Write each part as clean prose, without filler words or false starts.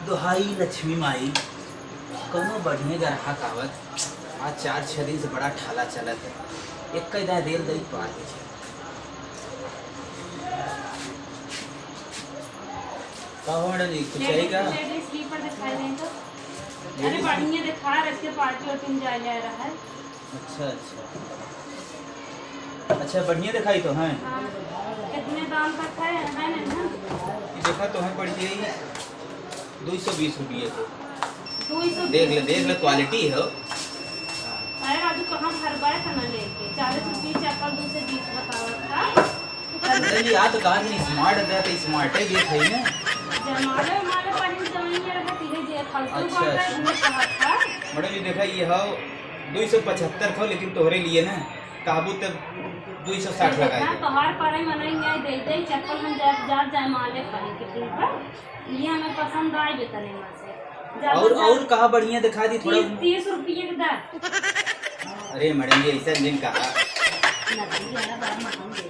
दुहाई लक्ष्मी माई कौनो बढ़िया ग्राहक आवत। आज 4-6 दिन से बड़ा ठाला चलत है। एक कई रेल गई पार के मैडम जी कुछ चाहिए क्या? स्लीपर दिखाई दें तो अरे बढ़िया दिखा रहे इसके पार्टी और टीम जा रहा है। अच्छा अच्छा बढ़िया दिखाई तो है। हाँ, कितने दाम तक है ना? ये देखा तो है पड़ गई 220 रुपये को। 220 देख ले क्वालिटी है। अरे राजू कहाँ घर गए था ना लेके 40 रुपये चप्पल 220 बतावा था। मैडम जी आप तो कहा कि स्मार्ट है तो स्मार्ट ही देख है ना। जमाले माले पर ही जमाइए रहा धीरे धीरे फालतू अच्छा, बात है अच्छा। इसमें कहा था। मैडम जी देखा ये है 275 था लेकिन तोहरे लिए ना काबू तक 260 लगाए थे। तोहार पर ही मनाई नहीं दे दे चप्पल हम जा जमाले पर कितने पर ये हमें पसंद आई बेतने में से और कहा बढ़िया दिखा दी थोड़ा। 30 रुपये के दर। अरे मैडम जी ऐसा दिन कहा नहीं यार बार महंग दे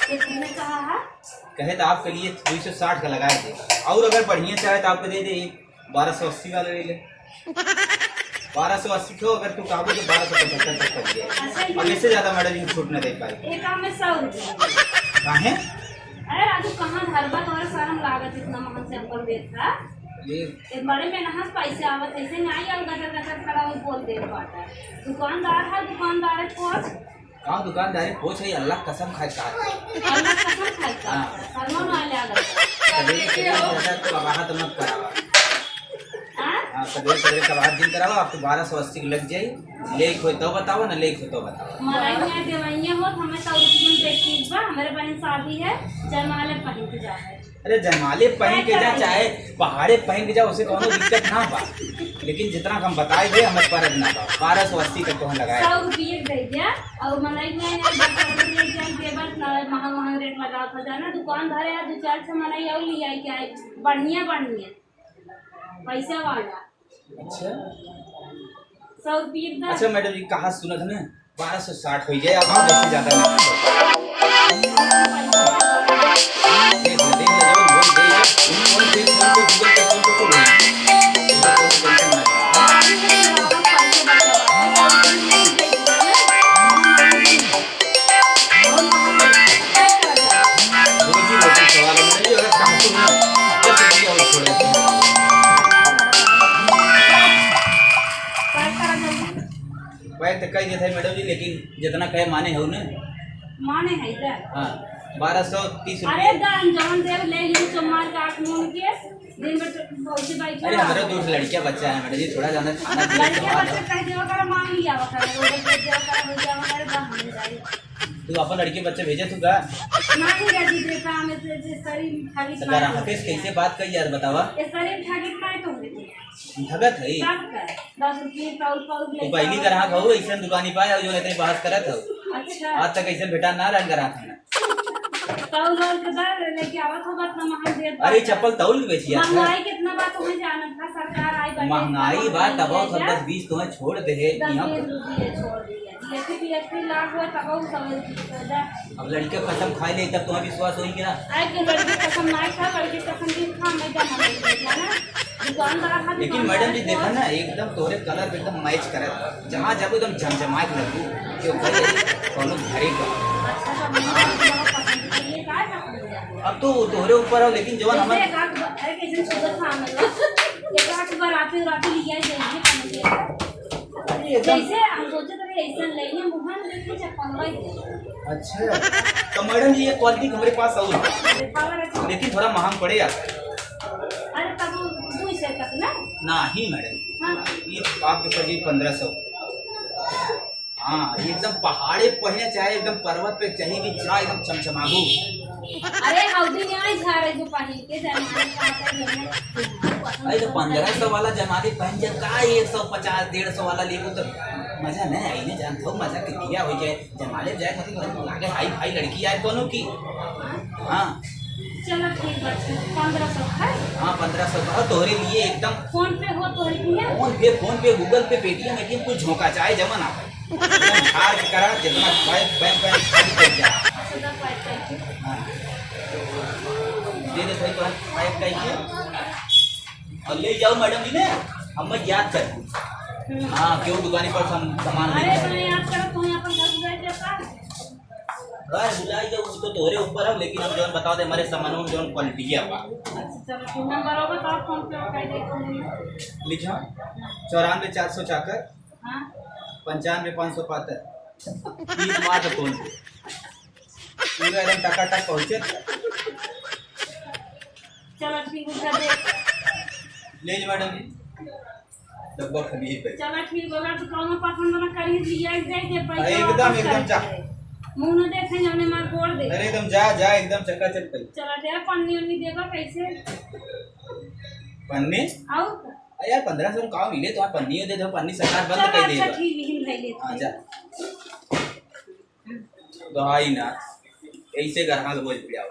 कितने कहा है? कहे तो आपके लिए 260 का लगाए थे और अगर बढ़िया चाहे तो आपको दे दे 1280 वाला ले ले। 1280 को अगर तू काबू तो 1275 तक कर दिया। अब इससे ज्यादा मैडम जी छूट न दे पाएगी। एक काम में 100 रुपये काहे? अरे राजू कहाँ धरबा तुम्हारा शर्म लागत इतना महंग चप्पल देता ये एक बड़े में नहा पैसे आवत ऐसे नहीं आल गटर गटर खड़ा हो बोल दे पाता दुकानदार है पोछ कहाँ दुकानदारी पोछ है अल्लाह कसम खाए का अल्लाह कसम खाता शर्म ना ले आगत कबाहत मत करावा। हां हाँ सवेरे कबाहत दिन करावा आपको 1280 की लग जाए। ले खोए तो बताओ ना ले खोए तो बताओ। मलाई में देवैया हो हमें 100 रुपये में देखी बा हमारे बहन शादी है जयमाले पहन के जा है। अरे जयमाले पहन के जा चाहे पहाड़े पहन के जा उसे कोनो दिक्कत ना बा लेकिन जितना हम बताए थे हमें परद ना बा 1280 तक तो हम लगाए। 100 रुपये दे दिया और मलाई में महंगा रेट लगा था जाना दुकानदार है 2-4 से मलाई और लिया क्या है बढ़िया पैसा वाला। अच्छा 100 रुपये का अच्छा मैडम जी कहा सुनत ना 1260 हो जाए अब हम ज्यादा नहीं देख ले जब बोल दे फोन पे गूगल पे कह देते हैं मैडम जी लेकिन जितना कहे माने हो ना माने है इधर। हाँ 1230 अरे रुपये। दान जवन देव ले यूं चमार काट मून के दिन में पहुंचे बैठे अरे हमारे 2 लड़कियां बच्चा है मैडम जी थोड़ा ज्यादा खाना लड़के बच्चे कह देवा कर मांग लिया वो कर वो देवा कर हो जावा कर बहन जाई तू अपन लड़के बच्चे भेजे तू का नहीं रजी देता हमें से सारी खाली सगारा हफीज कैसे बात कर यार बतावा। ये सारी ठागी काय तो होती भगत है सब का 10 रुपये पाउल तो पहली ग्राहक हो ऐसा दुकानी पाए जो इतने बहस करत हो। अच्छा आज तक ऐसा बेटा ना रंग ग्राहक है पाउल और के दर लेके आवत होगा इतना महंग दे। अरे चप्पल तौल के बेचिया महंगाई कितना बात तुम्हें जाना था सरकार आई बटे महंगाई बात अब 10-20 तुम्हें छोड़ दे यहाँ 10 रुपये छोड़ दिया जैसे पीएचपी लाख हुआ तब वो समझ अब लड़के कसम खाए ले तब तुम्हें विश्वास होगी क्या? आज के लड़की कसम नहीं खा लड़की कसम भी खा मैं जमा नहीं किया ना दुकानदार था। लेकिन मैडम जी देखा ना एकदम तोरे कलर एकदम मैच करत जहाँ जाबो एकदम झमझमाए लगू क्यों करे कोनो घरे का। अच्छा तो मुझे बहुत पसंद है ये काय पसंद अब तो तोरे ऊपर हो लेकिन जवान है हमारे अरे कैसे सुबह शाम में एक आठ बार आते लिया जाइए जैसे हम सोचे थे ऐसा लेने मुहन देखिए चप्पल भाई। अच्छा तो मैडम जी ये क्वालिटी हमारे पास और है लेकिन थोड़ा महंग पड़ेगा। अरे तब 200 तक ना नहीं मैडम हाँ ये आपके पड़ 1500। हाँ एकदम पहाड़े पहने चाहे एकदम पर्वत पे चाहिए भी चाहे एकदम चमचमागू। अरे हौदी में आई जा रही जो पहन के जमाने का अरे तो 1500 वाला जमाने पहन जा का 150-150 वाला लेबो तो मजा नहीं आई ना जान थो मजा कितिया हो जाए जमाले जाए मतलब लागे हाई फाई लड़की आए कोनो की। हाँ चलो ठीक है 1500 है। हाँ 1500 का तोहरे लिए एकदम फोन पे हो तो फोन पे गूगल पे पेटीएम एटीएम कुछ झोंका चाहे जमा ना झाड़ के करा जितना बैंक खाली कर जाए। दे दे भाई बात पैक कहिए और ले जाओ मैडम जी ने हम मैं याद कर हाँ क्यों दुकानी पर सामान अरे ले मैं याद करो तुम यहाँ पर घर बैठे का अरे बुलाई जाओ उसको तोरे ऊपर है लेकिन हम जौन बताओ दे हमारे सामानों में जौन क्वालिटी है बा अच्छा चलो फोन नंबर होगा तो आप फोन पे कर दे लिखा 94 400 हाँ 95 575 तीन मार तो फोन पूरा एकदम टकाटक पहुंचे चलो ठीक है दे ले जी मैडम जी डब्बा खरीद पे चलो ठीक होगा तो कौन पसंद ना करी लिया जाए के पैसा एकदम एकदम जा मुंह न देखे हमने मार बोल दे अरे एकदम जा जा एकदम चकाचक पे चलो दे पन्नी उन्नी देगा कैसे पन्नी आओ अरे यार 1500 का मिले तो आप पन्नी दे दो पन्नी सरकार बंद कर अच्छा देगा ठीक है ले ले हाँ जा दवाई ना ऐसे ग्राहक बोल पिया